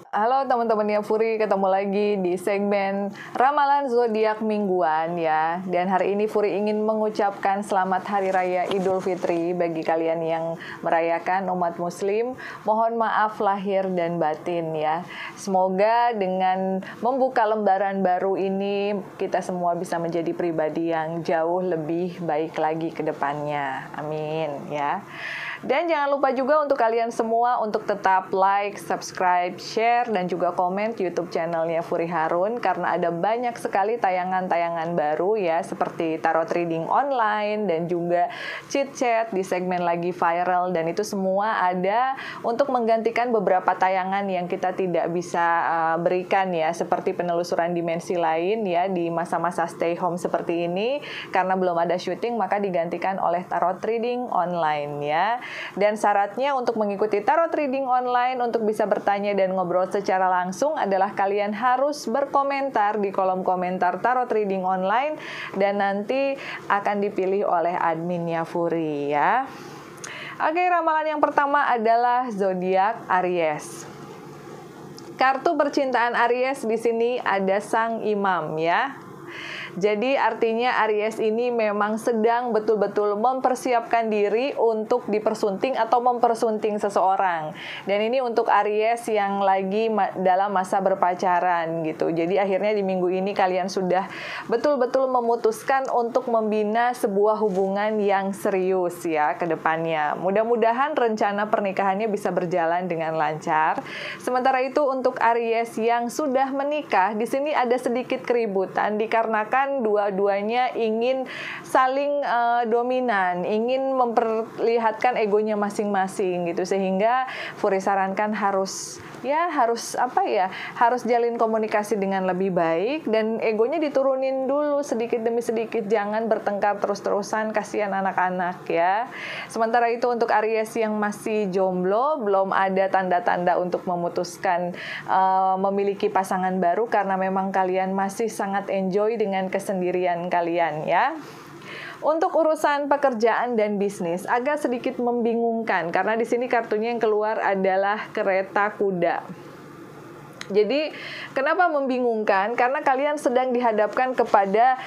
Halo teman-temannya Furi, ketemu lagi di segmen Ramalan Zodiak Mingguan ya. Dan hari ini Furi ingin mengucapkan selamat Hari Raya Idul Fitri bagi kalian yang merayakan umat muslim. Mohon maaf lahir dan batin ya. Semoga dengan membuka lembaran baru ini kita semua bisa menjadi pribadi yang jauh lebih baik lagi ke depannya. Amin ya. Dan jangan lupa juga untuk kalian semua untuk tetap like, subscribe, share, dan juga komen YouTube channelnya Furi Harun karena ada banyak sekali tayangan-tayangan baru ya seperti tarot reading online dan juga chit chat di segmen lagi viral, dan itu semua ada untuk menggantikan beberapa tayangan yang kita tidak bisa berikan ya, seperti penelusuran dimensi lain ya di masa-masa stay home seperti ini karena belum ada syuting, maka digantikan oleh tarot reading online ya. Dan syaratnya untuk mengikuti tarot reading online untuk bisa bertanya dan ngobrol secara langsung adalah kalian harus berkomentar di kolom komentar tarot reading online dan nanti akan dipilih oleh adminnya Furi ya. Oke, ramalan yang pertama adalah zodiak Aries. Kartu percintaan Aries di sini ada Sang Imam ya. Jadi artinya Aries ini memang sedang betul-betul mempersiapkan diri untuk dipersunting atau mempersunting seseorang. Dan ini untuk Aries yang lagi dalam masa berpacaran gitu. Jadi akhirnya di minggu ini kalian sudah betul-betul memutuskan untuk membina sebuah hubungan yang serius ya ke depannya. Mudah-mudahan rencana pernikahannya bisa berjalan dengan lancar. Sementara itu untuk Aries yang sudah menikah, di sini ada sedikit keributan dikarenakan dua-duanya ingin saling dominan, ingin memperlihatkan egonya masing-masing gitu, sehingga Furi sarankan harus jalin komunikasi dengan lebih baik dan egonya diturunin dulu sedikit demi sedikit, jangan bertengkar terus-terusan, kasihan anak-anak ya. Sementara itu untuk Aries yang masih jomblo, belum ada tanda-tanda untuk memutuskan memiliki pasangan baru karena memang kalian masih sangat enjoy dengan kesendirian kalian ya. Untuk urusan pekerjaan dan bisnis agak sedikit membingungkan karena di sini kartunya yang keluar adalah kereta kuda. Jadi kenapa membingungkan? Karena kalian sedang dihadapkan kepada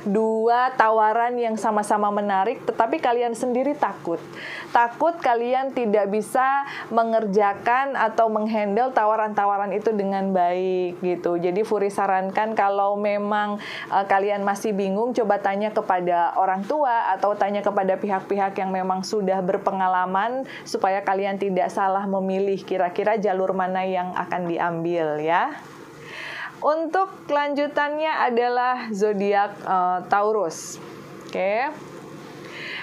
dua tawaran yang sama-sama menarik, tetapi kalian sendiri takut kalian tidak bisa mengerjakan atau menghandle tawaran-tawaran itu dengan baik gitu. Jadi Furi sarankan kalau memang kalian masih bingung, coba tanya kepada orang tua atau tanya kepada pihak-pihak yang memang sudah berpengalaman supaya kalian tidak salah memilih kira-kira jalur mana yang akan diambil ya. Untuk kelanjutannya adalah zodiak Taurus. Oke.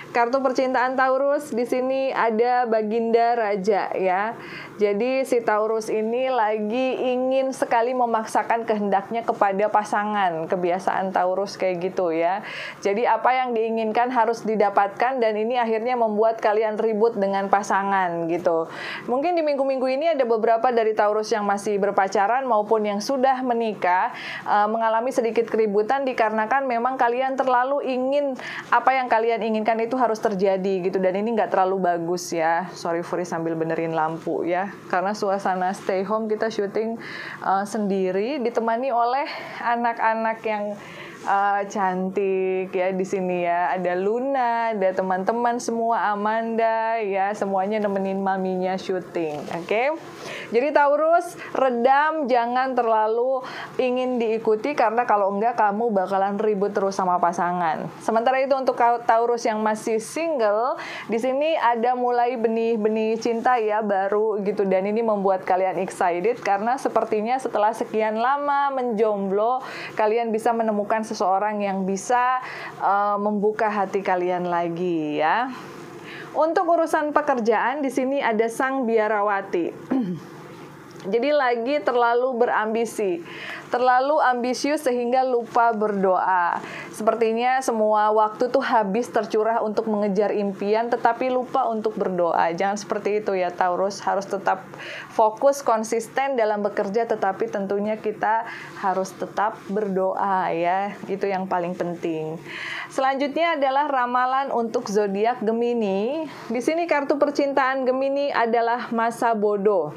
Kartu percintaan Taurus di sini ada Baginda Raja ya. Jadi si Taurus ini lagi ingin sekali memaksakan kehendaknya kepada pasangan. Kebiasaan Taurus kayak gitu ya. Jadi apa yang diinginkan harus didapatkan dan ini akhirnya membuat kalian ribut dengan pasangan gitu. Mungkin di minggu-minggu ini ada beberapa dari Taurus yang masih berpacaran maupun yang sudah menikah mengalami sedikit keributan dikarenakan memang kalian terlalu ingin apa yang kalian inginkan itu harus terjadi gitu, dan ini nggak terlalu bagus ya. Sorry Furi sambil benerin lampu ya, karena suasana stay home kita syuting sendiri ditemani oleh anak-anak yang cantik ya di sini ya. Ada Luna, ada teman-teman semua, Amanda ya, semuanya nemenin maminya syuting. Oke. Jadi Taurus, redam, jangan terlalu ingin diikuti karena kalau enggak kamu bakalan ribut terus sama pasangan. Sementara itu untuk Taurus yang masih single, di sini ada mulai benih-benih cinta ya baru gitu, dan ini membuat kalian excited karena sepertinya setelah sekian lama menjomblo, kalian bisa menemukan seseorang yang bisa membuka hati kalian lagi ya. Untuk urusan pekerjaan di sini ada Sang Biarawati. Jadi lagi terlalu berambisi, terlalu ambisius sehingga lupa berdoa. Sepertinya semua waktu tuh habis tercurah untuk mengejar impian tetapi lupa untuk berdoa. Jangan seperti itu ya Taurus, harus tetap fokus, konsisten dalam bekerja, tetapi tentunya kita harus tetap berdoa ya. Itu yang paling penting. Selanjutnya adalah ramalan untuk zodiak Gemini. Di sini kartu percintaan Gemini adalah masa bodoh.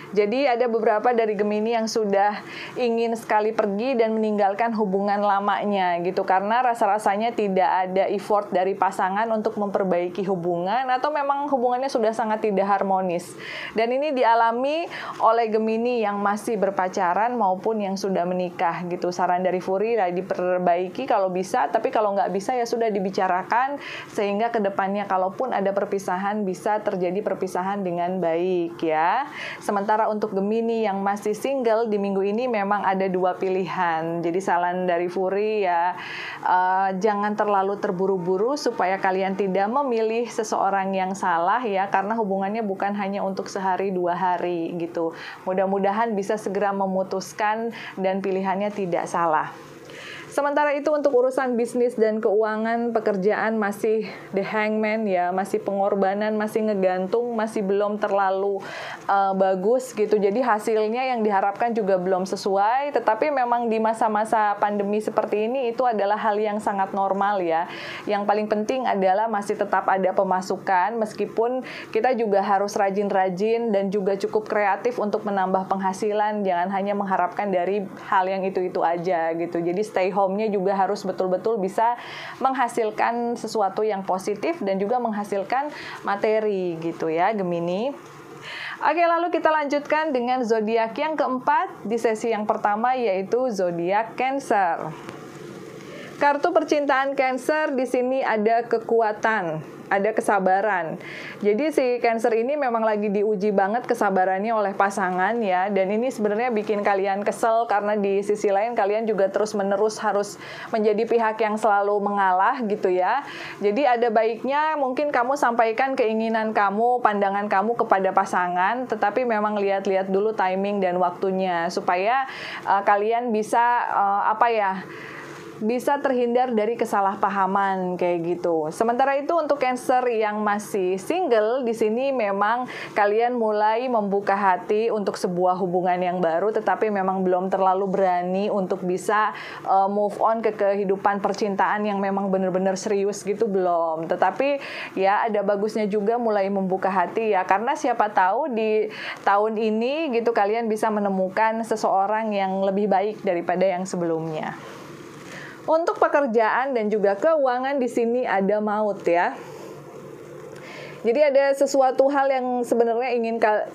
Jadi ada beberapa dari Gemini yang sudah ingin sekali pergi dan meninggalkan hubungan lamanya gitu, karena rasa-rasanya tidak ada effort dari pasangan untuk memperbaiki hubungan, atau memang hubungannya sudah sangat tidak harmonis. Dan ini dialami oleh Gemini yang masih berpacaran maupun yang sudah menikah gitu. Saran dari Furi ya diperbaiki kalau bisa, tapi kalau nggak bisa ya sudah dibicarakan, sehingga kedepannya kalaupun ada perpisahan bisa terjadi perpisahan dengan baik ya. Sementara untuk Gemini yang masih single di minggu ini memang ada dua pilihan. Jadi saran dari Furi ya, jangan terlalu terburu-buru supaya kalian tidak memilih seseorang yang salah ya, karena hubungannya bukan hanya untuk sehari dua hari gitu. Mudah-mudahan bisa segera memutuskan dan pilihannya tidak salah. Sementara itu untuk urusan bisnis dan keuangan, pekerjaan masih the hangman ya, masih pengorbanan, masih ngegantung, masih belum terlalu bagus gitu. Jadi hasilnya yang diharapkan juga belum sesuai, tetapi memang di masa-masa pandemi seperti ini itu adalah hal yang sangat normal ya. Yang paling penting adalah masih tetap ada pemasukan, meskipun kita juga harus rajin-rajin dan juga cukup kreatif untuk menambah penghasilan, jangan hanya mengharapkan dari hal yang itu-itu aja gitu. Jadi stay home-nya juga harus betul-betul bisa menghasilkan sesuatu yang positif dan juga menghasilkan materi gitu ya Gemini. Oke, lalu kita lanjutkan dengan zodiak yang keempat di sesi yang pertama, yaitu zodiak Cancer. Kartu percintaan Cancer di sini ada kekuatan, ada kesabaran. Jadi si Cancer ini memang lagi diuji banget kesabarannya oleh pasangan ya, dan ini sebenarnya bikin kalian kesel karena di sisi lain kalian juga terus-menerus harus menjadi pihak yang selalu mengalah gitu ya. Jadi ada baiknya mungkin kamu sampaikan keinginan kamu, pandangan kamu kepada pasangan, tetapi memang lihat-lihat dulu timing dan waktunya supaya kalian bisa bisa terhindar dari kesalahpahaman kayak gitu. Sementara itu untuk Cancer yang masih single, di sini memang kalian mulai membuka hati untuk sebuah hubungan yang baru, tetapi memang belum terlalu berani untuk bisa move on ke kehidupan percintaan yang memang benar-benar serius gitu, belum. Tetapi ya ada bagusnya juga mulai membuka hati ya, karena siapa tahu di tahun ini gitu kalian bisa menemukan seseorang yang lebih baik daripada yang sebelumnya. Untuk pekerjaan dan juga keuangan di sini ada maut ya. Jadi ada sesuatu hal yang sebenarnya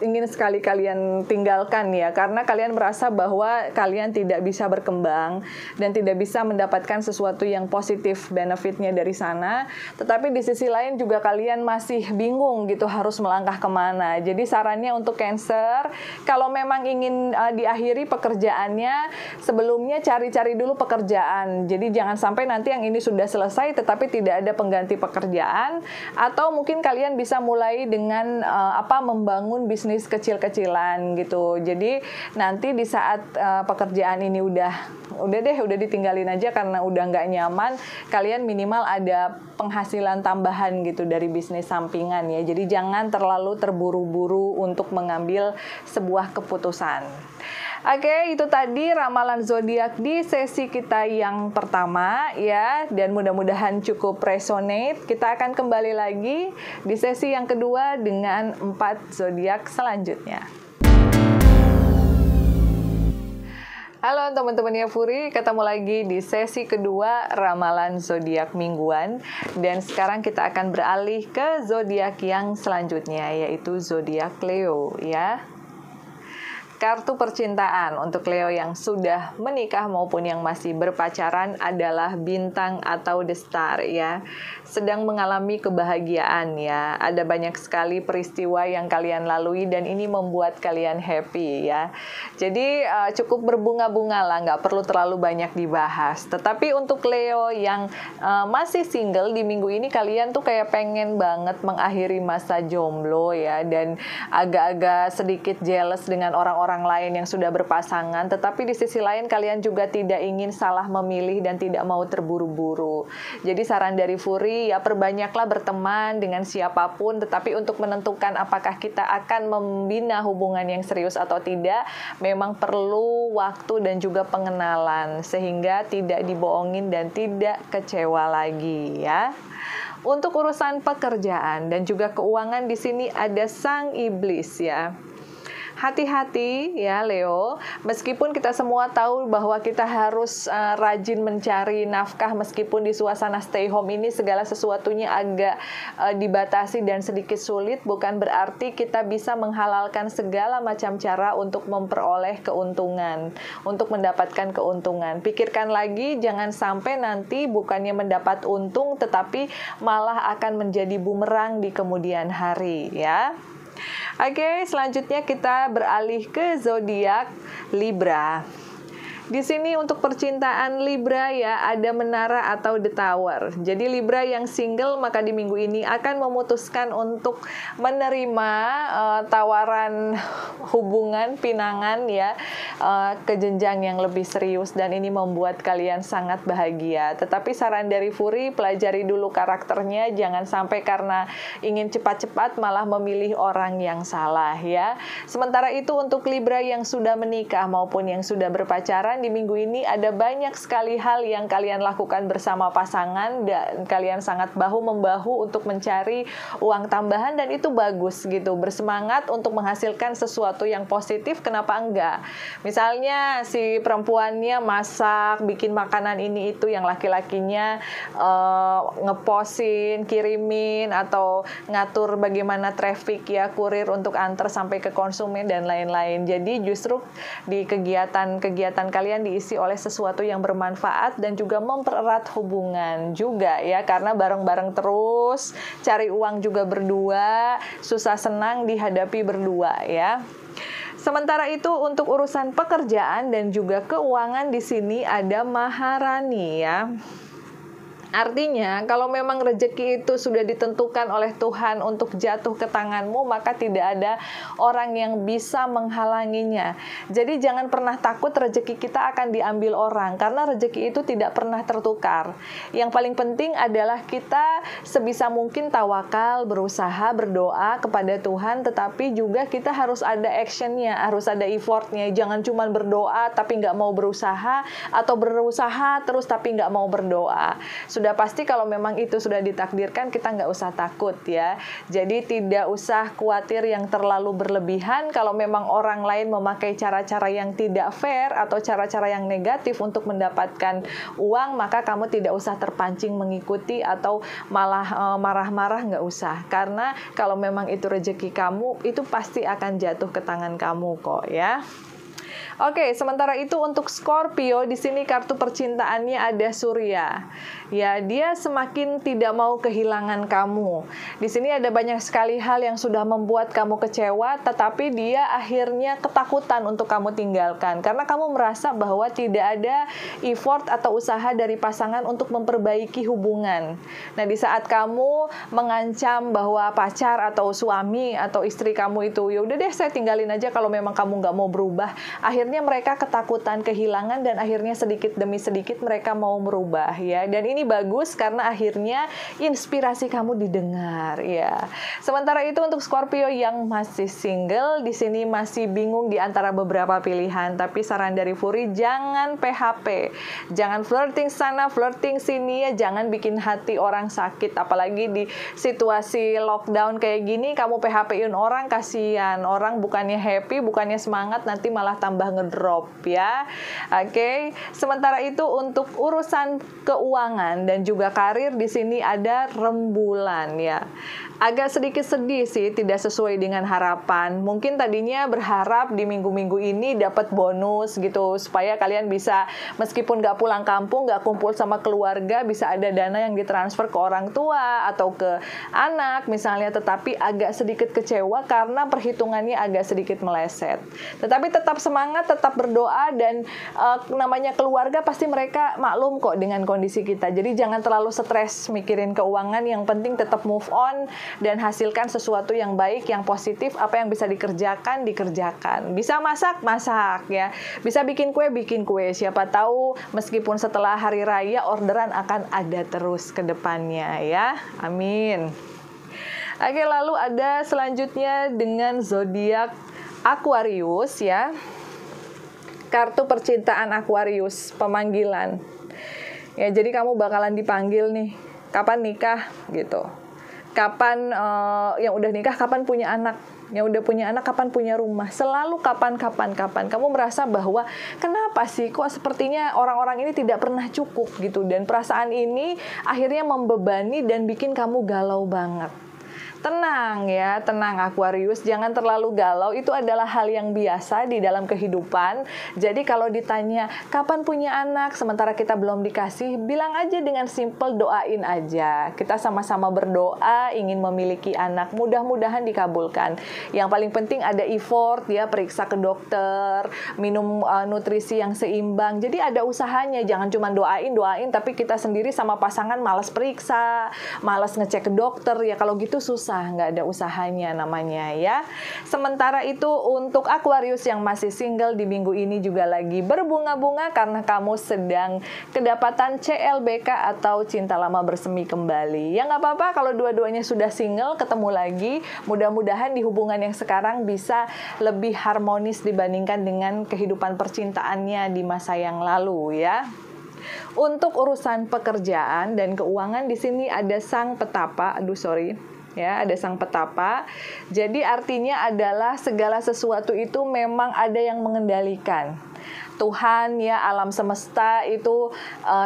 ingin sekali kalian tinggalkan ya, karena kalian merasa bahwa kalian tidak bisa berkembang dan tidak bisa mendapatkan sesuatu yang positif benefitnya dari sana. Tetapi di sisi lain juga kalian masih bingung gitu harus melangkah kemana. Jadi sarannya untuk Cancer, kalau memang ingin diakhiri pekerjaannya, sebelumnya cari-cari dulu pekerjaan. Jadi jangan sampai nanti yang ini sudah selesai tetapi tidak ada pengganti pekerjaan, atau mungkin kalian bisa mulai dengan membangun bisnis kecil-kecilan gitu. Jadi nanti di saat pekerjaan ini udah ditinggalin aja karena udah nggak nyaman, kalian minimal ada penghasilan tambahan gitu dari bisnis sampingan ya. Jadi jangan terlalu terburu-buru untuk mengambil sebuah keputusan. Oke, itu tadi ramalan zodiak di sesi kita yang pertama ya, dan mudah-mudahan cukup resonate. Kita akan kembali lagi di sesi yang kedua dengan 4 zodiak selanjutnya. Halo teman-teman Furi, ketemu lagi di sesi kedua ramalan zodiak mingguan, dan sekarang kita akan beralih ke zodiak yang selanjutnya, yaitu zodiak Leo ya. Kartu percintaan untuk Leo yang sudah menikah maupun yang masih berpacaran adalah bintang atau the star ya. Sedang mengalami kebahagiaan ya. Ada banyak sekali peristiwa yang kalian lalui dan ini membuat kalian happy ya. Jadi cukup berbunga-bunga lah, nggak perlu terlalu banyak dibahas. Tetapi untuk Leo yang masih single di minggu ini, kalian tuh kayak pengen banget mengakhiri masa jomblo ya, dan agak-agak sedikit jealous dengan orang-orang lain yang sudah berpasangan, tetapi di sisi lain kalian juga tidak ingin salah memilih dan tidak mau terburu-buru. Jadi saran dari Furi ya, perbanyaklah berteman dengan siapapun, tetapi untuk menentukan apakah kita akan membina hubungan yang serius atau tidak, memang perlu waktu dan juga pengenalan sehingga tidak dibohongin dan tidak kecewa lagi ya. Untuk urusan pekerjaan dan juga keuangan di sini ada sang iblis ya. hati-hati ya Leo, meskipun kita semua tahu bahwa kita harus rajin mencari nafkah meskipun di suasana stay home ini segala sesuatunya agak dibatasi dan sedikit sulit, bukan berarti kita bisa menghalalkan segala macam cara untuk memperoleh keuntungan, untuk mendapatkan keuntungan. Pikirkan lagi, jangan sampai nanti bukannya mendapat untung tetapi malah akan menjadi bumerang di kemudian hari ya. Oke, selanjutnya kita beralih ke zodiak Libra. Di sini untuk percintaan Libra ya, ada menara atau the tower. Jadi Libra yang single maka di minggu ini akan memutuskan untuk menerima tawaran hubungan pinangan ya, ke jenjang yang lebih serius, dan ini membuat kalian sangat bahagia. Tetapi saran dari Furi, pelajari dulu karakternya, jangan sampai karena ingin cepat-cepat malah memilih orang yang salah ya. Sementara itu untuk Libra yang sudah menikah maupun yang sudah berpacaran, di minggu ini ada banyak sekali hal yang kalian lakukan bersama pasangan dan kalian sangat bahu-membahu untuk mencari uang tambahan, dan itu bagus gitu. Bersemangat untuk menghasilkan sesuatu yang positif, kenapa enggak? Misalnya si perempuannya masak, bikin makanan ini itu, yang laki-lakinya ngeposin, kirimin, atau ngatur bagaimana traffic ya, kurir untuk antar sampai ke konsumen dan lain-lain. Jadi justru di kegiatan kalian diisi oleh sesuatu yang bermanfaat dan juga mempererat hubungan juga ya, karena bareng-bareng terus, cari uang juga berdua, susah senang dihadapi berdua ya. Sementara itu untuk urusan pekerjaan dan juga keuangan, di sini ada Maharani ya. Artinya, kalau memang rezeki itu sudah ditentukan oleh Tuhan untuk jatuh ke tanganmu, maka tidak ada orang yang bisa menghalanginya. Jadi jangan pernah takut rezeki kita akan diambil orang, karena rezeki itu tidak pernah tertukar. Yang paling penting adalah kita sebisa mungkin tawakal, berusaha, berdoa kepada Tuhan, tetapi juga kita harus ada actionnya, harus ada effortnya. Jangan cuma berdoa tapi nggak mau berusaha, atau berusaha terus tapi nggak mau berdoa. Sudah pasti kalau memang itu sudah ditakdirkan, kita nggak usah takut ya. Jadi tidak usah khawatir yang terlalu berlebihan. Kalau memang orang lain memakai cara-cara yang tidak fair atau cara-cara yang negatif untuk mendapatkan uang, maka kamu tidak usah terpancing mengikuti atau malah marah-marah, nggak usah. Karena kalau memang itu rezeki kamu, itu pasti akan jatuh ke tangan kamu kok ya. Oke, sementara itu untuk Scorpio, di sini kartu percintaannya ada Surya. Ya, dia semakin tidak mau kehilangan kamu. Di sini ada banyak sekali hal yang sudah membuat kamu kecewa, tetapi dia akhirnya ketakutan untuk kamu tinggalkan. Karena kamu merasa bahwa tidak ada effort atau usaha dari pasangan untuk memperbaiki hubungan. Nah, di saat kamu mengancam bahwa pacar atau suami atau istri kamu itu, ya udah deh saya tinggalin aja kalau memang kamu nggak mau berubah, akhirnya mereka ketakutan kehilangan dan akhirnya sedikit demi sedikit mereka mau merubah ya. Dan ini bagus karena akhirnya inspirasi kamu didengar ya. Sementara itu untuk Scorpio yang masih single, di sini masih bingung di antara beberapa pilihan, tapi saran dari Furi, jangan PHP. Jangan flirting sana, flirting sini ya, jangan bikin hati orang sakit, apalagi di situasi lockdown kayak gini kamu PHP-in orang, kasihan. Orang bukannya happy, bukannya semangat, nanti malah tambah ngedrop ya. Oke. Sementara itu untuk urusan keuangan dan juga karir, di sini ada Rembulan ya. Agak sedikit sedih sih, tidak sesuai dengan harapan. Mungkin tadinya berharap di minggu-minggu ini dapat bonus gitu, supaya kalian bisa meskipun nggak pulang kampung, nggak kumpul sama keluarga, bisa ada dana yang ditransfer ke orang tua atau ke anak misalnya. Tetapi agak sedikit kecewa karena perhitungannya agak sedikit meleset. Tetapi tetap semangat, tetap berdoa, dan namanya keluarga pasti mereka maklum kok dengan kondisi kita. Jadi jangan terlalu stres mikirin keuangan, yang penting tetap move on dan hasilkan sesuatu yang baik, yang positif. Apa yang bisa dikerjakan, dikerjakan. Bisa masak, masak ya. Bisa bikin kue, bikin kue. Siapa tahu meskipun setelah hari raya orderan akan ada terus ke depannya ya. Amin. Oke, lalu ada selanjutnya dengan zodiak Aquarius ya. Kartu percintaan Aquarius, pemanggilan. Ya, jadi kamu bakalan dipanggil nih, kapan nikah gitu. Kapan yang udah nikah kapan punya anak, yang udah punya anak kapan punya rumah, selalu kapan. Kamu merasa bahwa kenapa sih kok sepertinya orang-orang ini tidak pernah cukup gitu, dan perasaan ini akhirnya membebani dan bikin kamu galau banget. Tenang ya, tenang Aquarius, jangan terlalu galau, itu adalah hal yang biasa di dalam kehidupan. Jadi kalau ditanya kapan punya anak sementara kita belum dikasih, bilang aja dengan simple, doain aja. Kita sama-sama berdoa ingin memiliki anak, mudah-mudahan dikabulkan. Yang paling penting ada effort ya, periksa ke dokter, minum nutrisi yang seimbang. Jadi ada usahanya, jangan cuma doain tapi kita sendiri sama pasangan malas periksa, malas ngecek ke dokter, ya kalau gitu susah, nggak ada usahanya namanya ya. Sementara itu untuk Aquarius yang masih single di minggu ini juga lagi berbunga-bunga karena kamu sedang kedapatan CLBK atau cinta lama bersemi kembali. Ya nggak apa-apa kalau dua-duanya sudah single, ketemu lagi. Mudah-mudahan di hubungan yang sekarang bisa lebih harmonis dibandingkan dengan kehidupan percintaannya di masa yang lalu ya. Untuk urusan pekerjaan dan keuangan di sini ada sang petapa. Ya, ada sang petapa. Jadi artinya adalah segala sesuatu itu memang ada yang mengendalikan. Tuhan ya, alam semesta itu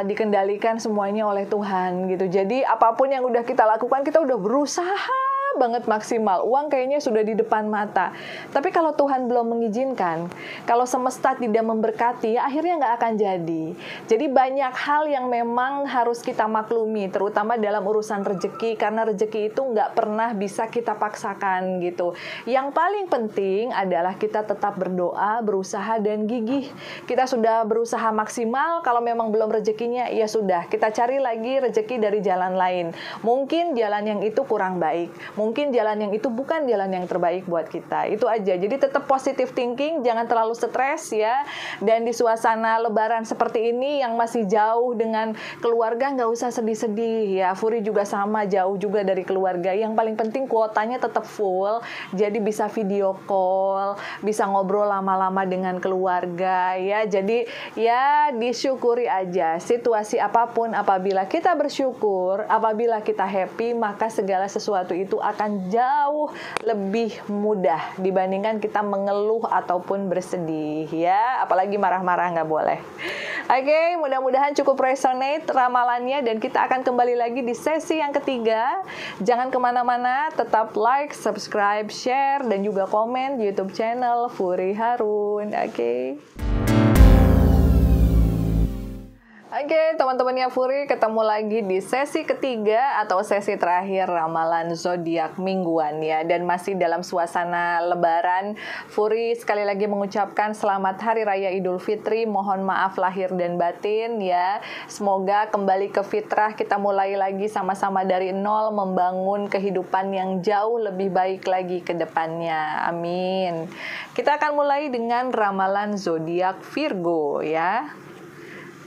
dikendalikan semuanya oleh Tuhan gitu. Jadi apapun yang udah kita lakukan, kita udah berusaha banget maksimal, uang kayaknya sudah di depan mata. Tapi kalau Tuhan belum mengizinkan, kalau semesta tidak memberkati, ya akhirnya nggak akan jadi. Jadi banyak hal yang memang harus kita maklumi, terutama dalam urusan rezeki, karena rezeki itu nggak pernah bisa kita paksakan gitu. Yang paling penting adalah kita tetap berdoa, berusaha, dan gigih. Kita sudah berusaha maksimal, kalau memang belum rezekinya, ya sudah, kita cari lagi rezeki dari jalan lain. Mungkin jalan yang itu kurang baik, mungkin jalan yang itu bukan jalan yang terbaik buat kita. Itu aja. Jadi tetap positive thinking, jangan terlalu stres ya. Dan di suasana lebaran seperti ini yang masih jauh dengan keluarga, nggak usah sedih-sedih ya. Furi juga sama, jauh juga dari keluarga. Yang paling penting kuotanya tetap full. Jadi bisa video call, bisa ngobrol lama-lama dengan keluarga ya. Jadi ya disyukuri aja situasi apapun. Apabila kita bersyukur, apabila kita happy, maka segala sesuatu itu akan jauh lebih mudah dibandingkan kita mengeluh ataupun bersedih ya, apalagi marah-marah nggak boleh. Oke, mudah-mudahan cukup resonate ramalannya dan kita akan kembali lagi di sesi yang ketiga. Jangan kemana-mana, tetap like, subscribe, share, dan juga komen di YouTube channel Furi Harun. Oke, teman-temannya Furi, ketemu lagi di sesi ketiga atau sesi terakhir ramalan zodiak mingguan ya, dan masih dalam suasana lebaran. Furi sekali lagi mengucapkan selamat Hari Raya Idul Fitri, mohon maaf lahir dan batin ya. Semoga kembali ke fitrah, kita mulai lagi sama-sama dari nol, membangun kehidupan yang jauh lebih baik lagi ke depannya. Amin. Kita akan mulai dengan ramalan zodiak Virgo ya.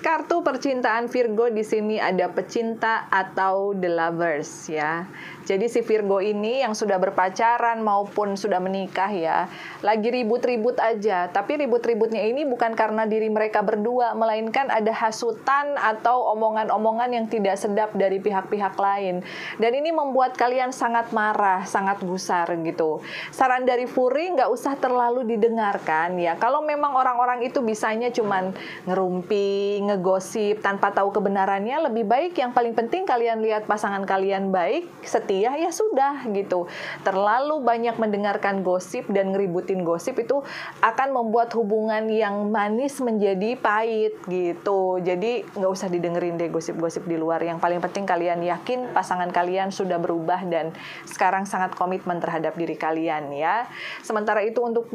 Kartu percintaan Virgo di sini ada pecinta atau the lovers ya. Jadi si Virgo ini yang sudah berpacaran maupun sudah menikah ya, lagi ribut-ribut aja. Tapi ribut-ributnya ini bukan karena diri mereka berdua, melainkan ada hasutan atau omongan-omongan yang tidak sedap dari pihak-pihak lain. Dan ini membuat kalian sangat marah, sangat gusar gitu. Saran dari Furi, nggak usah terlalu didengarkan ya. Kalau memang orang-orang itu bisanya cuman ngerumpi, ngegosip tanpa tahu kebenarannya, lebih baik yang paling penting kalian lihat pasangan kalian baik, setia, ya sudah gitu. Terlalu banyak mendengarkan gosip dan ngeributin gosip itu akan membuat hubungan yang manis menjadi pahit gitu. Jadi nggak usah didengerin deh gosip-gosip di luar. Yang paling penting kalian yakin pasangan kalian sudah berubah dan sekarang sangat komitmen terhadap diri kalian ya. Sementara itu untuk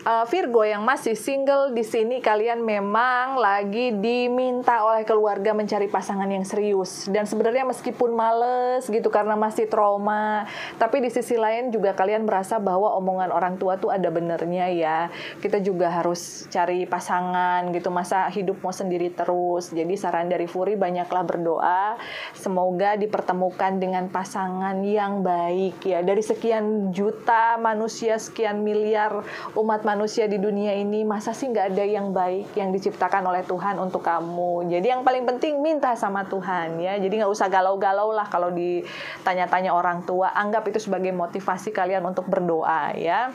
Virgo yang masih single, di sini kalian memang lagi diminta oleh keluarga mencari pasangan yang serius. Dan sebenarnya meskipun males gitu karena masih trauma, tapi di sisi lain juga kalian merasa bahwa omongan orang tua tuh ada benernya ya. Kita juga harus cari pasangan gitu, masa hidup mau sendiri terus. Jadi saran dari Furi, banyaklah berdoa, semoga dipertemukan dengan pasangan yang baik ya. Dari sekian juta manusia, sekian miliar umat manusia di dunia ini, masa sih nggak ada yang baik yang diciptakan oleh Tuhan untuk kamu. Jadi yang paling penting minta sama Tuhan ya. Jadi nggak usah galau-galau galau lah kalau ditanya-tanya orang tua. Anggap itu sebagai motivasi kalian untuk berdoa ya.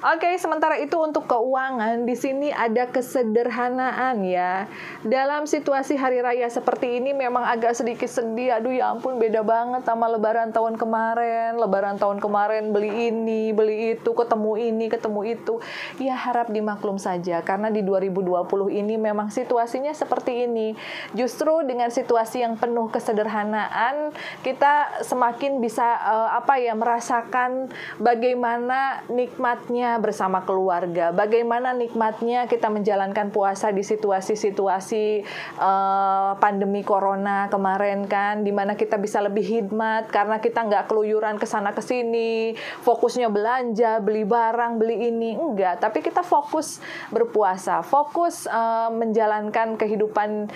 Oke, sementara itu untuk keuangan, di sini ada kesederhanaan ya. Dalam situasi hari raya seperti ini memang agak sedikit sedih. Aduh ya ampun, beda banget sama lebaran tahun kemarin. Lebaran tahun kemarin beli ini, beli itu, ketemu ini, ketemu itu. Ya harap dimaklum saja, karena di 2020 ini memang situasinya seperti ini. Justru dengan situasi yang penuh kesederhanaan, kita semakin bisa merasakan bagaimana nikmatnya bersama keluarga, bagaimana nikmatnya kita menjalankan puasa di situasi-situasi pandemi corona kemarin kan, dimana kita bisa lebih hikmat karena kita nggak keluyuran ke sana ke sini, fokusnya belanja, beli barang, beli ini, enggak, tapi kita fokus berpuasa, fokus menjalankan kehidupan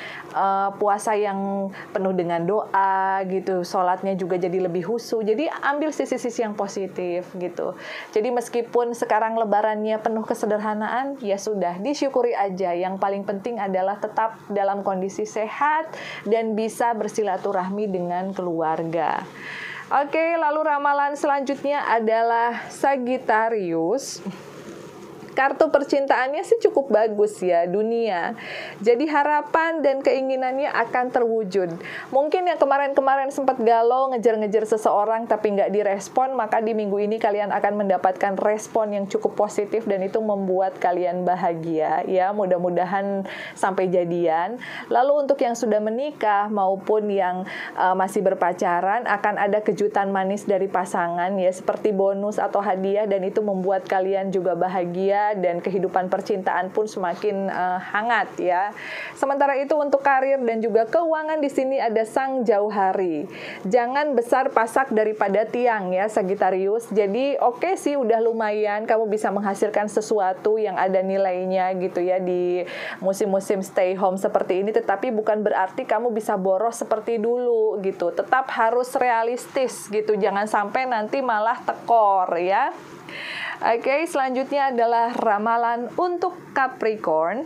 puasa yang penuh dengan doa gitu, sholatnya juga jadi lebih khusyuk, jadi ambil sisi-sisi yang positif gitu. Jadi meskipun sekarang lebarannya penuh kesederhanaan, ya sudah, disyukuri aja. Yang paling penting adalah tetap dalam kondisi sehat dan bisa bersilaturahmi dengan keluarga. Oke, lalu ramalan selanjutnya adalah Sagittarius. Kartu percintaannya sih cukup bagus ya, dunia. Jadi harapan dan keinginannya akan terwujud. Mungkin yang kemarin-kemarin sempat galau ngejar-ngejar seseorang tapi nggak direspon, maka di minggu ini kalian akan mendapatkan respon yang cukup positif dan itu membuat kalian bahagia ya. Mudah-mudahan sampai jadian. Lalu untuk yang sudah menikah maupun yang masih berpacaran, akan ada kejutan manis dari pasangan ya, seperti bonus atau hadiah, dan itu membuat kalian juga bahagia dan kehidupan percintaan pun semakin hangat ya. Sementara itu untuk karir dan juga keuangan, di sini ada Sang Jauhari. Jangan besar pasak daripada tiang ya Sagittarius. Jadi oke sih, udah lumayan kamu bisa menghasilkan sesuatu yang ada nilainya gitu ya di musim-musim stay home seperti ini, tetapi bukan berarti kamu bisa boros seperti dulu gitu. Tetap harus realistis gitu. Jangan sampai nanti malah tekor ya. Oke, selanjutnya adalah ramalan untuk Capricorn.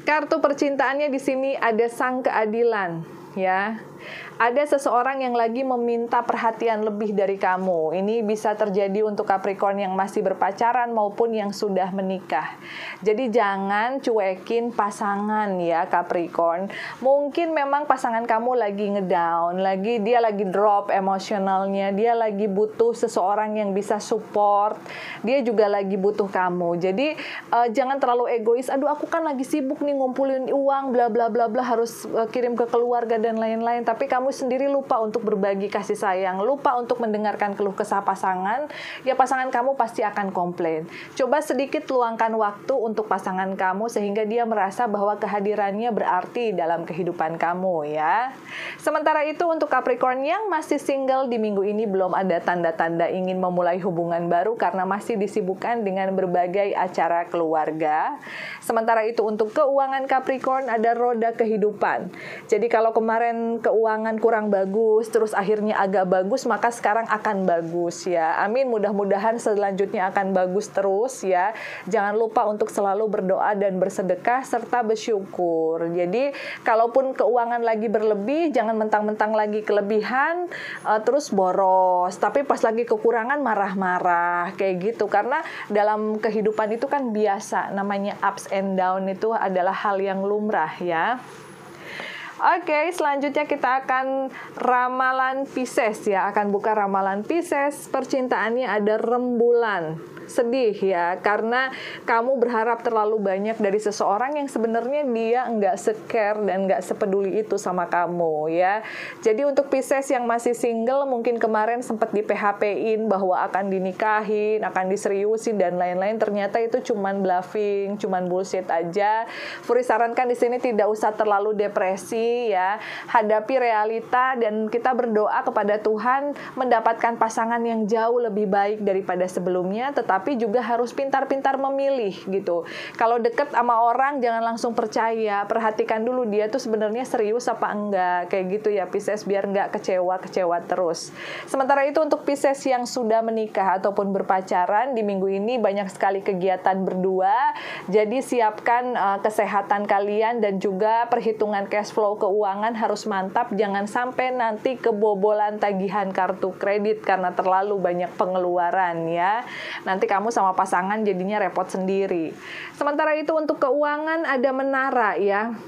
Kartu percintaannya di sini ada Sang Keadilan, ya. Ada seseorang yang lagi meminta perhatian lebih dari kamu. Ini bisa terjadi untuk Capricorn yang masih berpacaran maupun yang sudah menikah. Jadi jangan cuekin pasangan ya Capricorn. Mungkin memang pasangan kamu lagi ngedown, dia lagi drop emosionalnya, dia lagi butuh seseorang yang bisa support. Dia juga lagi butuh kamu. Jadi jangan terlalu egois. Aduh, aku kan lagi sibuk nih ngumpulin uang, bla bla bla bla, harus kirim ke keluarga dan lain-lain. Tapi kamu sendiri lupa untuk berbagi kasih sayang, lupa untuk mendengarkan keluh kesah pasangan, ya pasangan kamu pasti akan komplain. Coba sedikit luangkan waktu untuk pasangan kamu sehingga dia merasa bahwa kehadirannya berarti dalam kehidupan kamu ya. Sementara itu untuk Capricorn yang masih single, di minggu ini belum ada tanda-tanda ingin memulai hubungan baru karena masih disibukkan dengan berbagai acara keluarga. Sementara itu untuk keuangan Capricorn ada roda kehidupan. Jadi kalau kemarin keuangan kurang bagus, terus akhirnya agak bagus, maka sekarang akan bagus ya. Amin, mudah-mudahan selanjutnya akan bagus terus ya. Jangan lupa untuk selalu berdoa dan bersedekah serta bersyukur. Jadi kalaupun keuangan lagi berlebih, jangan mentang-mentang lagi kelebihan terus boros, tapi pas lagi kekurangan marah-marah kayak gitu. Karena dalam kehidupan itu kan biasa, namanya ups and down, itu adalah hal yang lumrah ya. Oke, selanjutnya kita akan ramalan Pisces ya, akan buka ramalan Pisces. Percintaannya ada rembulan. Sedih ya, karena kamu berharap terlalu banyak dari seseorang yang sebenarnya dia nggak se-care dan nggak sepeduli itu sama kamu ya. Jadi untuk Pisces yang masih single, mungkin kemarin sempat di PHP-in bahwa akan dinikahin, akan diseriusin dan lain-lain, ternyata itu cuman bluffing, cuman bullshit aja. Furi sarankan di sini tidak usah terlalu depresi ya, hadapi realita dan kita berdoa kepada Tuhan mendapatkan pasangan yang jauh lebih baik daripada sebelumnya, tapi juga harus pintar-pintar memilih gitu. Kalau deket sama orang jangan langsung percaya, perhatikan dulu dia tuh sebenarnya serius apa enggak, kayak gitu ya Pisces, biar enggak kecewa terus. Sementara itu untuk Pisces yang sudah menikah ataupun berpacaran, di minggu ini banyak sekali kegiatan berdua, jadi siapkan kesehatan kalian dan juga perhitungan cash flow flow keuangan harus mantap, jangan sampai nanti kebobolan tagihan kartu kredit karena terlalu banyak pengeluaran ya. Nanti kamu sama pasangan jadinya repot sendiri. Sementara itu untuk keuangan ada menara ya.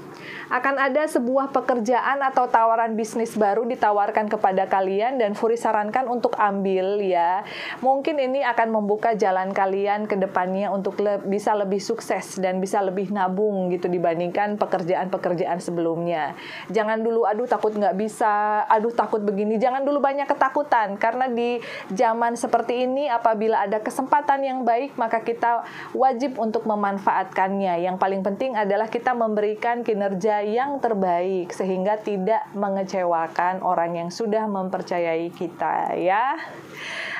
Akan ada sebuah pekerjaan atau tawaran bisnis baru ditawarkan kepada kalian dan Furi sarankan untuk ambil ya. Mungkin ini akan membuka jalan kalian ke depannya untuk bisa lebih sukses dan bisa lebih nabung gitu dibandingkan pekerjaan-pekerjaan sebelumnya. Jangan dulu aduh takut nggak bisa, aduh takut begini. Jangan dulu banyak ketakutan karena di zaman seperti ini apabila ada kesempatan yang baik maka kita wajib untuk memanfaatkannya. Yang paling penting adalah kita memberikan kinerja yang terbaik sehingga tidak mengecewakan orang yang sudah mempercayai kita ya.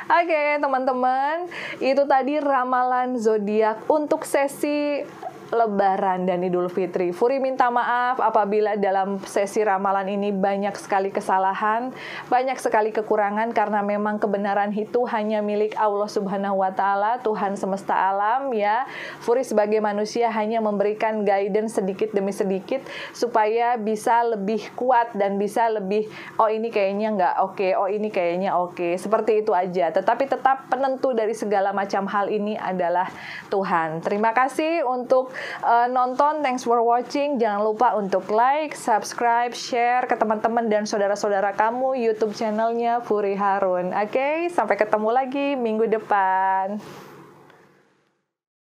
Oke, teman-teman, itu tadi ramalan zodiak untuk sesi Lebaran dan Idul Fitri. Furi minta maaf apabila dalam sesi ramalan ini banyak sekali kesalahan, banyak sekali kekurangan karena memang kebenaran itu hanya milik Allah Subhanahu wa taala, Tuhan semesta alam ya. Furi sebagai manusia hanya memberikan guidance sedikit demi sedikit supaya bisa lebih kuat dan bisa lebih oh ini kayaknya nggak oke, oh ini kayaknya oke. Seperti itu aja. Tetapi tetap penentu dari segala macam hal ini adalah Tuhan. Terima kasih untuk nonton, thanks for watching. Jangan lupa untuk like, subscribe, share ke teman-teman dan saudara-saudara kamu YouTube channelnya Furi Harun. Oke, sampai ketemu lagi minggu depan.